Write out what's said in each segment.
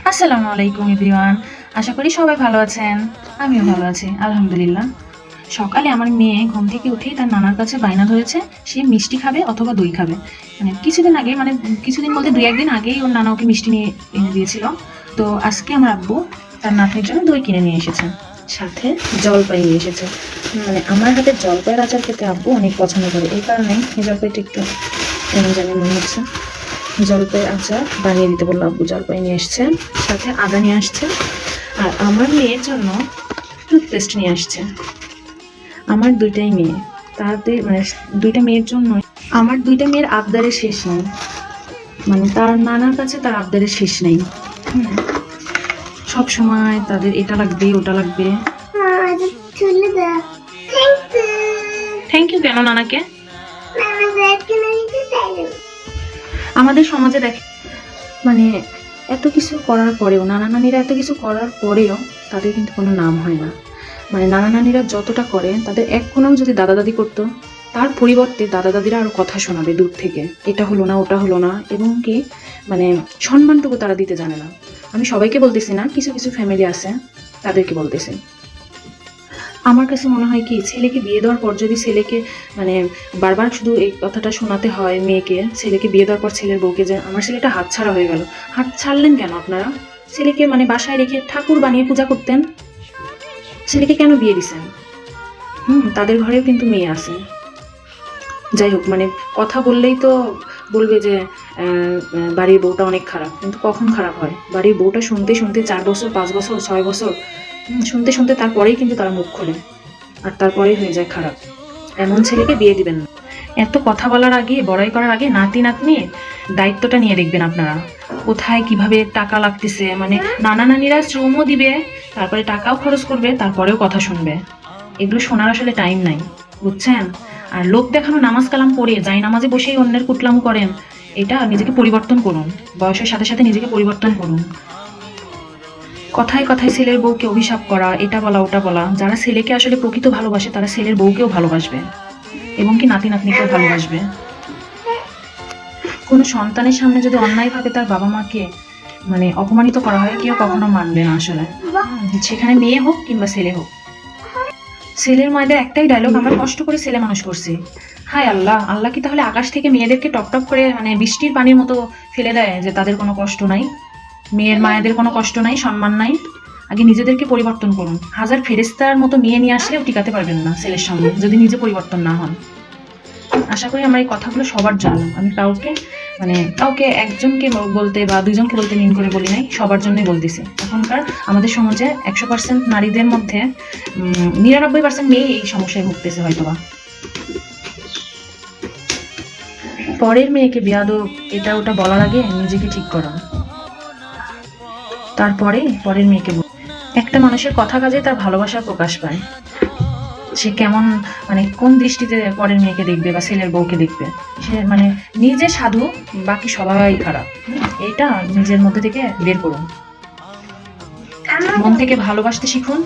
আসসালামু আলাইকুম এভরিওয়ান। আশা করি সবাই ভালো আছেন, আমিও ভালো আছি আলহামদুলিল্লাহ। সকালে আমার মেয়ে ঘুম থেকে উঠেই তার নানার কাছে বায়না ধরেছে সে মিষ্টি খাবে অথবা দই খাবে। কিছুদিন বলতে 2-1 দিন আগেই ওর নানা ওকে মিষ্টি নিয়ে এনে দিয়েছিল। তো আজকে আমার আব্বু তার নাতনির জন্য দই কিনে নিয়ে এসেছে, সাথে জলপাই নিয়ে এসেছে। আমার হাতে জলপাইয়ের আচার খেতে আব্বু অনেক পছন্দ করে, এই কারণেই এই জলপাইটা একটু কেমন জানি মনে হচ্ছে। জলপাই আচার বানিয়ে দিতে বললো আব্বু। জলপাই নিয়ে আসছে, সাথে আদা নিয়ে আসছে, আর আমার মেয়ের জন্য টুথপেস্ট নিয়ে আসছে। আমার দুইটাই মেয়ে, তাদের দুইটা মেয়ের জন্য আমার দুইটা মেয়ের আবদারের শেষ নেই, তার নানার কাছে তার আবদারের শেষ নেই। সব সময় তাদের এটা লাগবে ওটা লাগবে। থ্যাংক ইউ কেন নানাকে? আমাদের সমাজে দেখে এত কিছু করার পরেও, নানা নানিরা এত কিছু করার পরেও তাদের কিন্তু কোনো নাম হয় না। নানা নানিরা যতটা করে তাদের এক কোণাও যদি দাদা দাদি করতো, তার পরিবর্তে দাদা দাদিরা আরো কথা শোনাবে দূর থেকে, এটা হলো না ওটা হলো না, এবং কি সম্মানটুকু তারা দিতে জানে না। আমি সবাইকে বলতেছি না, কিছু কিছু ফ্যামিলি আছে তাদেরকে বলতেছি। আমার কাছে মনে হয় কি, ছেলেকে বিয়ে দেওয়ার পর যদি ছেলেকে বারবার শুধু এই কথাটা শোনাতে হয় মেয়েকে, ছেলেকে বিয়ে দেওয়ার পর ছেলের বউকে, যে আমার ছেলেটা হাতছাড়া হয়ে গেল। হাত ছাড়লেন কেন আপনারা? ছেলেকে বাসায় রেখে ঠাকুর বানিয়ে পূজা করতেন, ছেলেকে কেন বিয়ে দিছেন? তাদের ঘরেও কিন্তু মেয়ে আছে। যাই হোক, কথা বললেই তো বলবে যে বাড়ির বউটা অনেক খারাপ, কিন্তু কখন খারাপ হয়? বাড়ির বউটা শুনতে শুনতে 4 বছর 5 বছর 6 বছর শুনতে শুনতে তারপরেই কিন্তু তারা মুখ খোলে, আর তারপরেই হয়ে যায় খারাপ। এমন ছেলেকে বিয়ে দিবেন না। এত কথা বলার আগে, বড়াই করার আগে নাতি নাতনি দায়িত্বটা নিয়ে দেখবেন আপনারা, কোথায় কিভাবে টাকা লাগতেছে। নানা নানিরা শ্রমও দিবে, তারপরে টাকাও খরচ করবে, তারপরেও কথা শুনবে। এগুলো শোনার আসলে টাইম নাই, বুঝছেন? আর লোক দেখানো নামাজ কালাম পড়ে যাই নামাজে বসেই অন্যের কুটলাম করেন, এটা নিজেকে পরিবর্তন করুন, বয়সের সাথে সাথে নিজেকে পরিবর্তন করুন। কথায় কথায় ছেলের বউকে অভিশাপ করা, এটা বলা ওটা বলা। যারা ছেলেকে আসলে প্রকৃত ভালোবাসে তারা ছেলের বউকেও ভালোবাসবে, এবং কি নাতি নাতনিকেও ভালোবাসবে। কোনো সন্তানের সামনে যদি অন্যায়ভাবে তার বাবা মাকে অপমানিত করা হয়, কেউ কখনো মানবে না আসলে, সেখানে মেয়ে হোক কিংবা ছেলে হোক। ছেলের মায়েদের একটাই ডায়লগ, আমরা কষ্ট করে ছেলে মানুষ করছি। হায় আল্লাহ, আল্লাহ কি তাহলে আকাশ থেকে মেয়েদেরকে টপ টপ করে বৃষ্টির পানির মতো ফেলে দেয়, যে তাদের কোনো কষ্ট নাই? মেয়ের মায়েদের কোনো কষ্ট নাই, সম্মান নাই? আগে নিজেদেরকে পরিবর্তন করুন। হাজার ফেরেস্তার মতো মেয়ে নিয়ে আসলেও টিকাতে পারবেন না ছেলের সঙ্গে, যদি নিজে পরিবর্তন না হন। আশা করি আমার এই কথাগুলো সবার জন্য, আমি কাউকে একজনকে বলতে বা দুইজনকে বলতে মিন করে বলি নাই, সবার জন্যই বলতেছি। এখনকার আমাদের সমাজে 100% নারীদের মধ্যে 99% মেয়ে এই সমস্যায় ভুগতেছে হয়তোবা। পরের মেয়েকে বিয়াদব এটা ওটা বলার আগে নিজেকে ঠিক করো, তারপরে পরের মেয়েকে বল। একটা মানুষের কথা কাজে তার ভালোবাসার প্রকাশ পায়। সে কেমন কোন দৃষ্টিতে পরের মেয়েকে দেখবে বা ছেলের বউকে দেখবে, সে নিজে সাধু, বাকি সবাই খারাপ। এটা নিজের মধ্যে থেকে বের করুন, মন থেকে ভালোবাসতে শিখুন,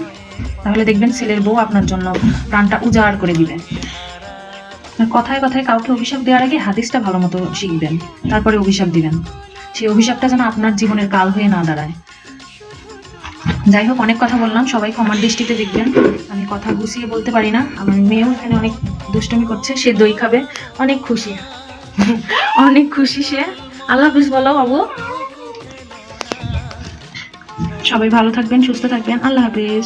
তাহলে দেখবেন ছেলের বউ আপনার জন্য প্রাণটা উজাড় করে দিবে। কথায় কথায় কাউকে অভিশাপ দেওয়ার আগে হাদিসটা ভালো মতো শিখবেন, তারপরে অভিশাপ দিবেন। সেই অভিশাপটা যেন আপনার জীবনের কাল হয়ে না দাঁড়ায়। যাই হোক, অনেক কথা বললাম, সবাই ক্ষমার দৃষ্টিতে দেখবেন। আমি কথা গুছিয়ে বলতে পারি না। আমার মেয়েও এখানে অনেক দুষ্টুমি করছে, সে দই খাবে, অনেক খুশি অনেক খুশি সে। আল্লাহ হাফিজ বলো বাবু। সবাই ভালো থাকবেন, সুস্থ থাকবেন, আল্লাহ হাফিজ।